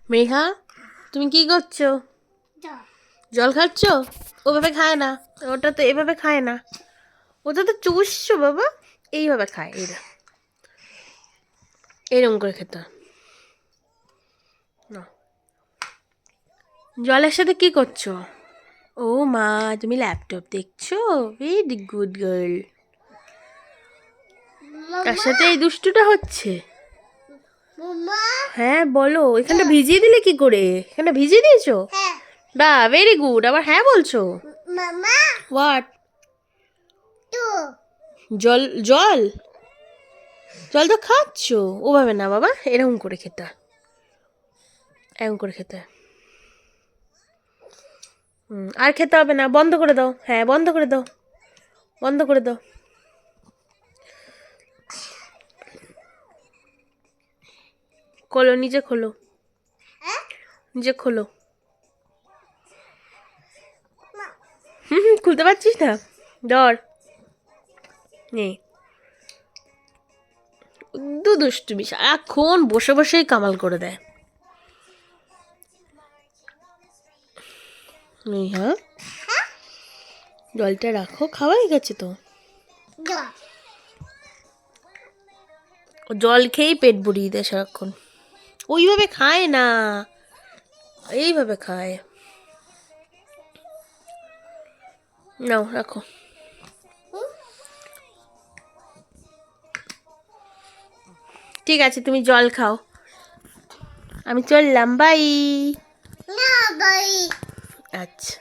মৃহা, তুমি কি করছো? জল খাচ্ছ? ওভাবে খায় না, ওটা তো এভাবে খায় না, ওটা তো চুষছো বাবা। এইভাবে খায়, এরকম করে খেতে হয়। নাও। জলের সাথে কি করছো? ও মা, তুমি ল্যাপটপ দেখছো? Very good girl. তার সাথে এই দুষ্টুটা হচ্ছে। হ্যাঁ বলো, এখানটা ভিজিয়ে দিলে কি করে? এখানটা ভিজিয়ে দিয়েছো? বা ভেরি গুড, আবার হ্যাঁ বলছো। হোয়াট? জল জল জল তো খাচ্ছো। ওভাবে না বাবা, এরকম করে খেতে হয়, এরকম করে খেতে হয়। আর খেতে হবে না, বন্ধ করে দাও। হ্যাঁ বন্ধ করে দাও, বন্ধ করে দাও। খোলো, নিজে খোলো, নিজে খোলো। খুলতে পারছিস না? ধর, নেই। দুষ্টুমি, সারাক্ষণ বসে বসেই কামাল করে দেয়। হ্যাঁ, জলটা রাখো, খাওয়াই গেছে তো। ও জল খেয়েই পেট ভরিয়ে দেয় সারাক্ষণ। ওইভাবে খায় না, এইভাবে খায়। নাও রাখো। ঠিক আছে, তুমি জল খাও, আমি চললাম। বাই। আচ্ছা।